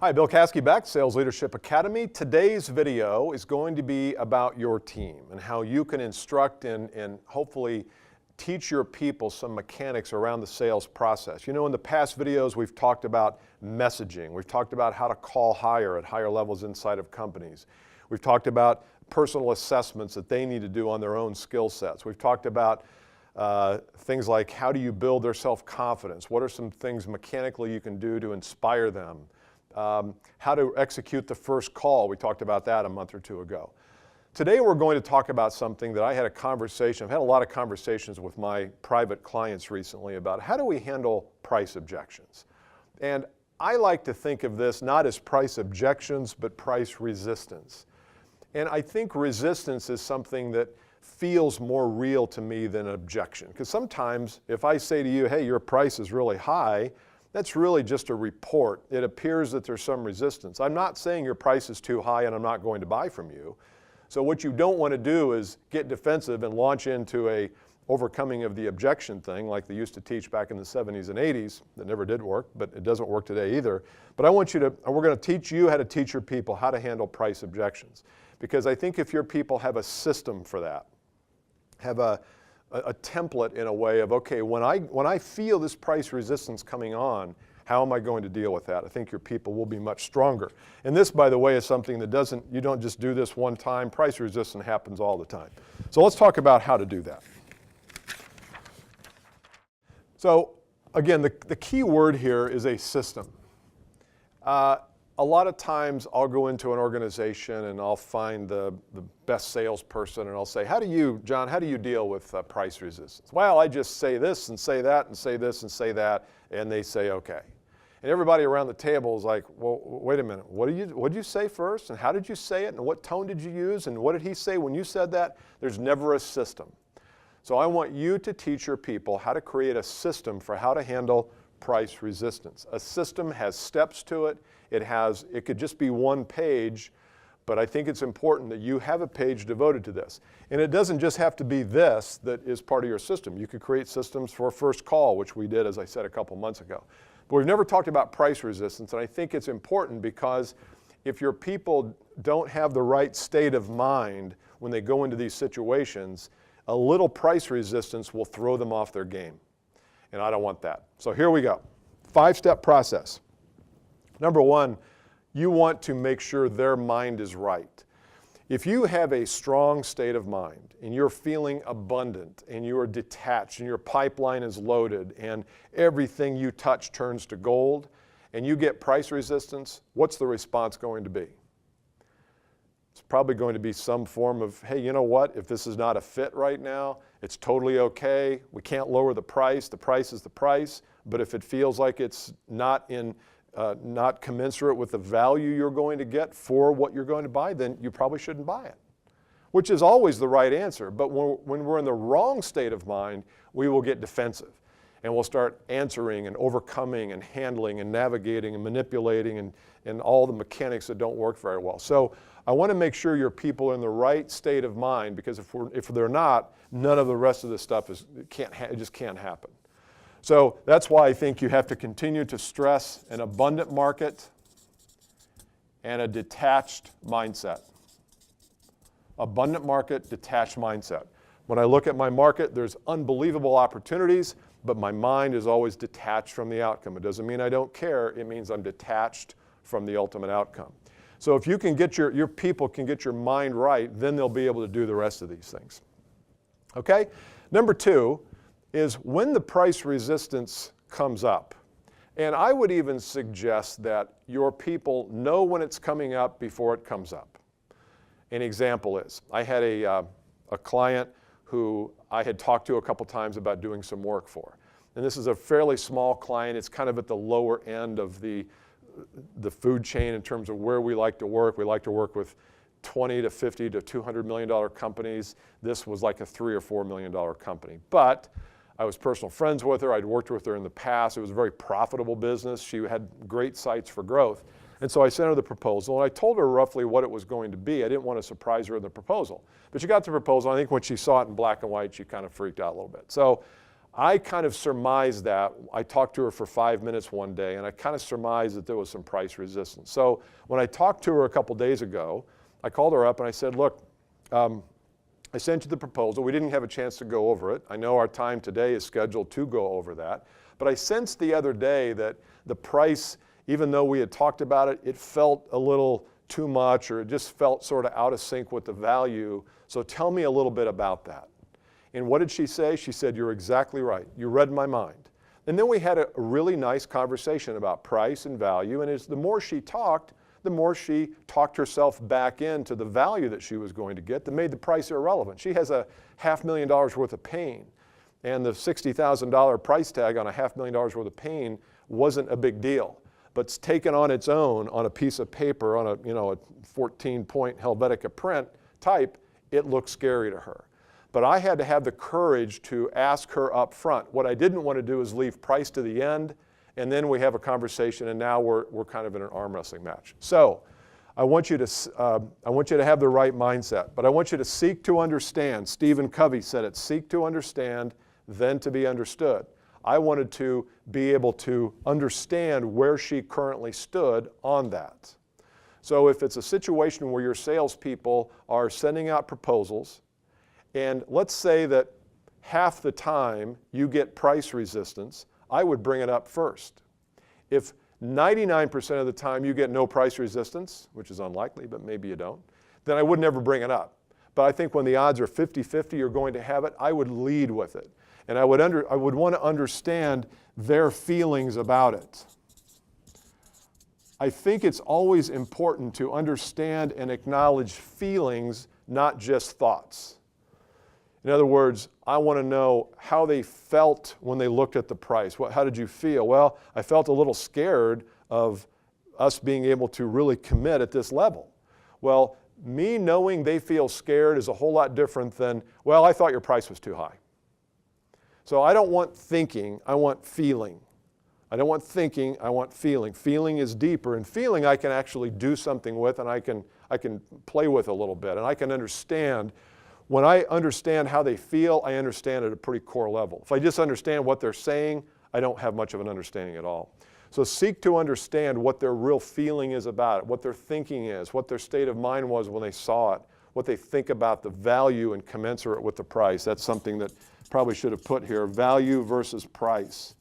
Hi, Bill Caskey back, Sales Leadership Academy. Today's video is going to be about your team and how you can instruct and hopefully teach your people some mechanics around the sales process. You know, in the past videos we've talked about messaging. We've talked about how to call higher at higher levels inside of companies. We've talked about personal assessments that they need to do on their own skill sets. We've talked about things like how do you build their self-confidence? What are some things mechanically you can do to inspire them? How to execute the first call. We talked about that a month or two ago. Today we're going to talk about something that I've had a lot of conversations with my private clients recently about how do we handle price objections. And I like to think of this not as price objections, but price resistance. And I think resistance is something that feels more real to me than an objection. Because sometimes if I say to you, hey, your price is really high, that's really just a report. It appears that there's some resistance. I'm not saying your price is too high and I'm not going to buy from you. So what you don't want to do is get defensive and launch into a overcoming of the objection thing like they used to teach back in the 70s and 80s. That never did work, but it doesn't work today either. But we're going to teach you how to teach your people how to handle price objections. Because I think if your people have a system for that, have a template in a way of, okay, when I feel this price resistance coming on, how am I going to deal with that? I think your people will be much stronger. And this, by the way, is something that you don't just do this one time. Price resistance happens all the time. So let's talk about how to do that. So again, the key word here is a system. A lot of times I'll go into an organization and I'll find the best salesperson and I'll say, John, how do you deal with price resistance? Well, I just say this and say that and say this and say that, and they say, okay. And everybody around the table is like, well, wait a minute, what did you say first? And how did you say it? And what tone did you use? And what did he say when you said that? There's never a system. So I want you to teach your people how to create a system for how to handle price resistance. A system has steps to it. It could just be one page, but I think it's important that you have a page devoted to this. And it doesn't just have to be this that is part of your system. You could create systems for first call, which we did, as I said, a couple months ago. But we've never talked about price resistance, and I think it's important because if your people don't have the right state of mind when they go into these situations, a little price resistance will throw them off their game. And I don't want that. So here we go. 5-step process. Number one, you want to make sure their mind is right. If you have a strong state of mind and you're feeling abundant and you're detached and your pipeline is loaded and everything you touch turns to gold and you get price resistance, what's the response going to be? It's probably going to be some form of, hey, you know what? If this is not a fit right now, it's totally okay. We can't lower the price. The price is the price. But if it feels like it's not commensurate with the value you're going to get for what you're going to buy, then you probably shouldn't buy it, which is always the right answer. But when we're in the wrong state of mind, we will get defensive. And we'll start answering and overcoming and handling and navigating and manipulating and all the mechanics that don't work very well. So I want to make sure your people are in the right state of mind, because if they're not, none of the rest of this stuff it just can't happen. So that's why I think you have to continue to stress an abundant market and a detached mindset. Abundant market, detached mindset. When I look at my market, there's unbelievable opportunities, but my mind is always detached from the outcome. It doesn't mean I don't care. It means I'm detached from the ultimate outcome. So if you can get your people can get your mind right, then they'll be able to do the rest of these things. Okay? Number two is when the price resistance comes up. And I would even suggest that your people know when it's coming up before it comes up. An example is, I had a client who I had talked to a couple times about doing some work for. And this is a fairly small client. It's kind of at the lower end of the food chain in terms of where we like to work. We like to work with 20 to 50 to $200 million companies. This was like a $3 or $4 million company. But I was personal friends with her. I'd worked with her in the past. It was a very profitable business. She had great sights for growth. And so I sent her the proposal, and I told her roughly what it was going to be. I didn't want to surprise her in the proposal. But she got the proposal. I think when she saw it in black and white, she kind of freaked out a little bit. So I kind of surmised that. I talked to her for 5 minutes one day, and I kind of surmised that there was some price resistance. So when I talked to her a couple days ago, I called her up and I said, look, I sent you the proposal. We didn't have a chance to go over it. I know our time today is scheduled to go over that. But I sensed the other day that the price, even though we had talked about it, it felt a little too much, or it just felt sort of out of sync with the value. So tell me a little bit about that. And what did she say? She said, you're exactly right. You read my mind. And then we had a really nice conversation about price and value. And the more she talked herself back into the value that she was going to get that made the price irrelevant. She has a $500,000 worth of pain. And the $60,000 price tag on a $500,000 worth of pain wasn't a big deal. But it's taken on its own on a piece of paper, on a 14-point Helvetica print type, it looked scary to her. But I had to have the courage to ask her up front. What I didn't want to do is leave price to the end, and then we have a conversation, and now we're kind of in an arm wrestling match. So I want you to have the right mindset, but I want you to seek to understand. Stephen Covey said it, seek to understand, then to be understood. I wanted to be able to understand where she currently stood on that. So if it's a situation where your salespeople are sending out proposals, and let's say that half the time you get price resistance, I would bring it up first. If 99% of the time you get no price resistance, which is unlikely, but maybe you don't, then I would never bring it up. But I think when the odds are 50-50 you're going to have it, I would lead with it. And I would want to understand their feelings about it. I think it's always important to understand and acknowledge feelings, not just thoughts. In other words, I want to know how they felt when they looked at the price. How did you feel? Well, I felt a little scared of us being able to really commit at this level. Well, me knowing they feel scared is a whole lot different than, well, I thought your price was too high. So I don't want thinking, I want feeling. I don't want thinking, I want feeling. Feeling is deeper, and feeling I can actually do something with, and I can play with a little bit, and I can understand. When I understand how they feel, I understand at a pretty core level. If I just understand what they're saying, I don't have much of an understanding at all. So seek to understand what their real feeling is about it, what their thinking is, what their state of mind was when they saw it, what they think about the value and commensurate with the price. That's something that probably should have put here, value versus price.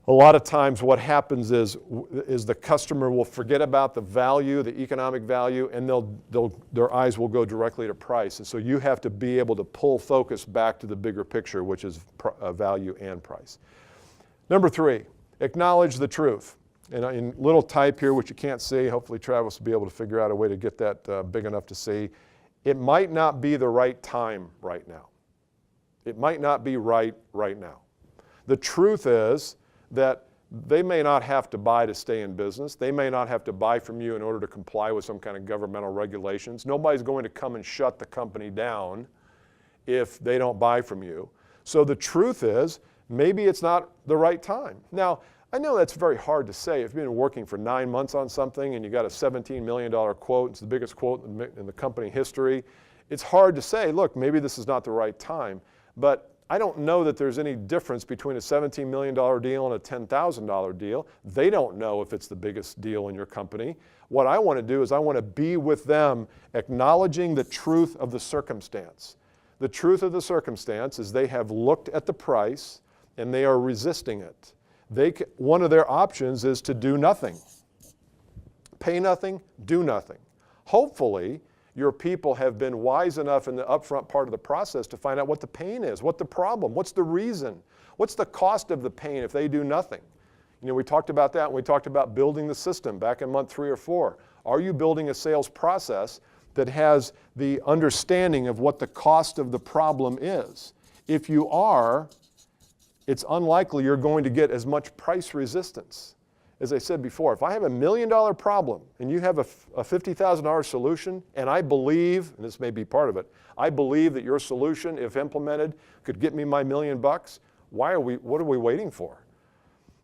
A lot of times what happens is the customer will forget about the value, the economic value, and their eyes will go directly to price. And so you have to be able to pull focus back to the bigger picture, which is value and price. Number 3, acknowledge the truth. And in little type here, which you can't see, hopefully Travis will be able to figure out a way to get that big enough to see. It might not be the right time right now. It might not be right now. The truth is that they may not have to buy to stay in business. They may not have to buy from you in order to comply with some kind of governmental regulations. Nobody's going to come and shut the company down if they don't buy from you. So the truth is, maybe it's not the right time. Now, I know that's very hard to say. If you've been working for 9 months on something and you got a $17 million quote, it's the biggest quote in the company history, it's hard to say, look, maybe this is not the right time. But I don't know that there's any difference between a $17 million deal and a $10,000 deal. They don't know if it's the biggest deal in your company. What I want to do is I want to be with them acknowledging the truth of the circumstance. The truth of the circumstance is they have looked at the price and they are resisting it. One of their options is to do nothing. Pay nothing, do nothing. Hopefully, your people have been wise enough in the upfront part of the process to find out what the pain is, what the problem, what's the reason, what's the cost of the pain if they do nothing. You know, we talked about that when we talked about building the system back in month 3 or 4. Are you building a sales process that has the understanding of what the cost of the problem is? If you are, it's unlikely you're going to get as much price resistance. As I said before, if I have $1 million problem and you have a $50,000 solution, and I believe, and this may be part of it, I believe that your solution, if implemented, could get me my $1 million, what are we waiting for?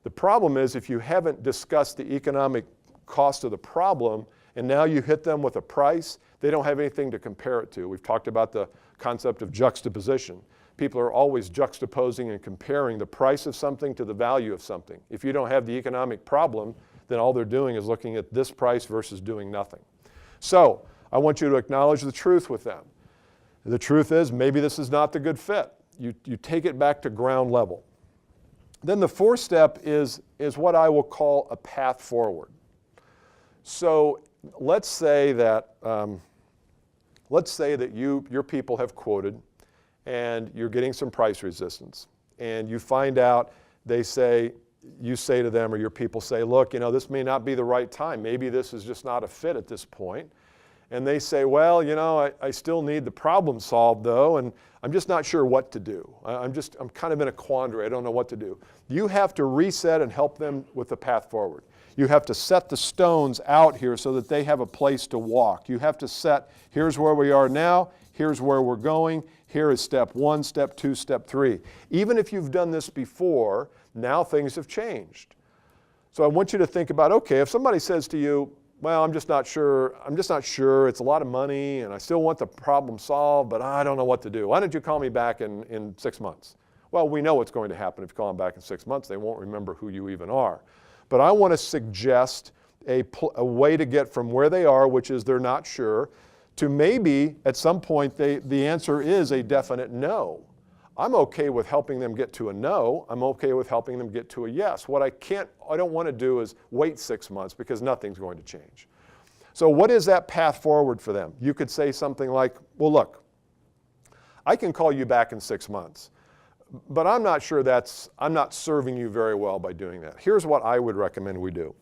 The problem is if you haven't discussed the economic cost of the problem and now you hit them with a price, they don't have anything to compare it to. We've talked about the concept of juxtaposition. People are always juxtaposing and comparing the price of something to the value of something. If you don't have the economic problem, then all they're doing is looking at this price versus doing nothing. So I want you to acknowledge the truth with them. The truth is maybe this is not the good fit. You take it back to ground level. Then the fourth step is what I will call a path forward. So let's say that your people have quoted and you're getting some price resistance, and you find out you say to them, or your people say, look, this may not be the right time. Maybe this is just not a fit at this point. And they say, well, I still need the problem solved though, and I'm just not sure what to do. I'm kind of in a quandary. I don't know what to do. You have to reset and help them with the path forward. You have to set the stones out here so that they have a place to walk. You have to set, here's where we are now, here's where we're going, here is step 1, step 2, step 3. Even if you've done this before, now things have changed. So I want you to think about, okay, if somebody says to you, well, I'm just not sure, it's a lot of money and I still want the problem solved, but I don't know what to do. Why don't you call me back in 6 months? Well, we know what's going to happen if you call them back in 6 months. They won't remember who you even are. But I want to suggest a way to get from where they are, which is they're not sure, to maybe at some point the answer is a definite no. I'm okay with helping them get to a no. I'm okay with helping them get to a yes. What I don't want to do is wait 6 months because nothing's going to change. So what is that path forward for them? You could say something like, well, look, I can call you back in 6 months, but I'm not sure I'm not serving you very well by doing that. Here's what I would recommend we do.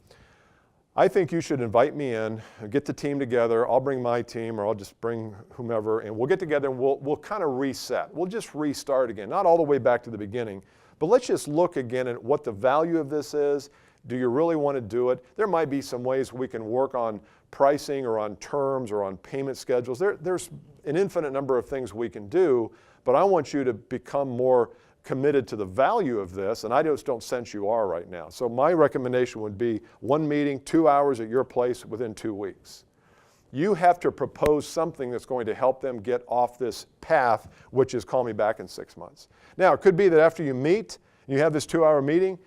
I think you should invite me in, get the team together. I'll bring my team, or I'll just bring whomever, and we'll get together and we'll kind of reset. We'll just restart again, not all the way back to the beginning, but let's just look again at what the value of this is. Do you really want to do it? There might be some ways we can work on pricing or on terms or on payment schedules. There's an infinite number of things we can do, but I want you to become more committed to the value of this, and I just don't sense you are right now. So my recommendation would be 1 meeting, 2 hours at your place within 2 weeks. You have to propose something that's going to help them get off this path, which is call me back in 6 months. Now, it could be that after you meet, you have this 2-hour meeting,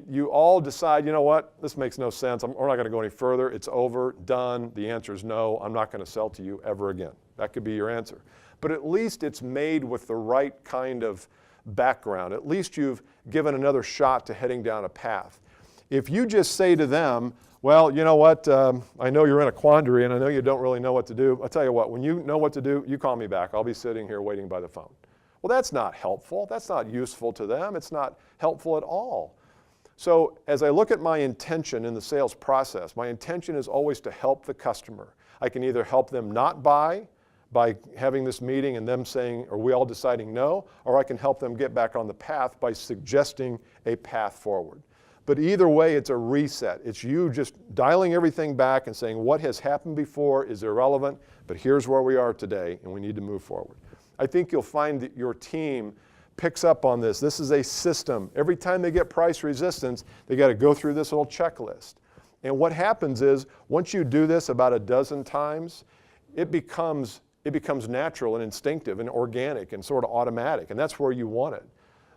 you all decide, you know what, this makes no sense. We're not going to go any further. It's over, done. The answer is no. I'm not going to sell to you ever again. That could be your answer. But at least it's made with the right kind of background. At least you've given another shot to heading down a path. If you just say to them, well, you know what, I know you're in a quandary and I know you don't really know what to do. I'll tell you what, when you know what to do, you call me back. I'll be sitting here waiting by the phone. Well, that's not helpful. That's not useful to them. It's not helpful at all. So as I look at my intention in the sales process, my intention is always to help the customer. I can either help them not buy by having this meeting and them saying, are we all deciding no? Or I can help them get back on the path by suggesting a path forward. But either way, it's a reset. It's you just dialing everything back and saying what has happened before is irrelevant, but here's where we are today and we need to move forward. I think you'll find that your team picks up on this. This is a system. Every time they get price resistance, they got to go through this little checklist. And what happens is once you do this about a dozen times, it becomes natural and instinctive and organic and sort of automatic, and that's where you want it.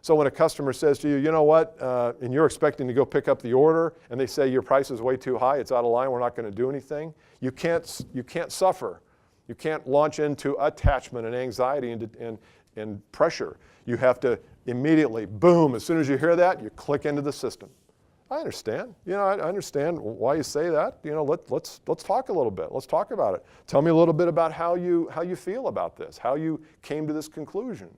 So when a customer says to you, you know what, and you're expecting to go pick up the order, and they say your price is way too high, it's out of line, we're not going to do anything, you can't suffer. You can't launch into attachment and anxiety and pressure. You have to immediately, boom, as soon as you hear that, you click into the system. I understand. I understand why you say that. Let's talk a little bit. Let's talk about it. Tell me a little bit about how you feel about this, how you came to this conclusion.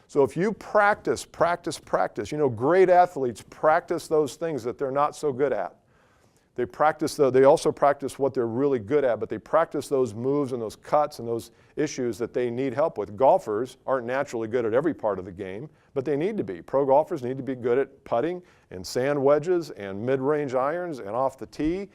So if you practice, great athletes practice those things that they're not so good at. They also practice what they're really good at, but they practice those moves and those cuts and those issues that they need help with. Golfers aren't naturally good at every part of the game, but they need to be. Pro golfers need to be good at putting and sand wedges and mid-range irons and off the tee.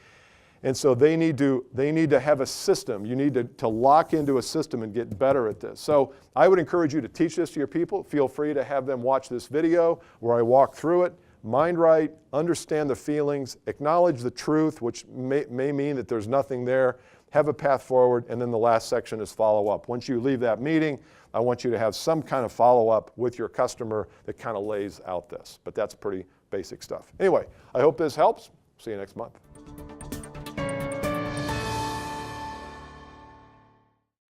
And so they need to have a system. You need to lock into a system and get better at this. So I would encourage you to teach this to your people. Feel free to have them watch this video where I walk through it. Mind right, understand the feelings, acknowledge the truth, which may mean that there's nothing there. have a path forward, and then the last section is follow up. Once you leave that meeting, I want you to have some kind of follow up with your customer that kind of lays out this. But that's pretty basic stuff. Anyway, I hope this helps. See you next month.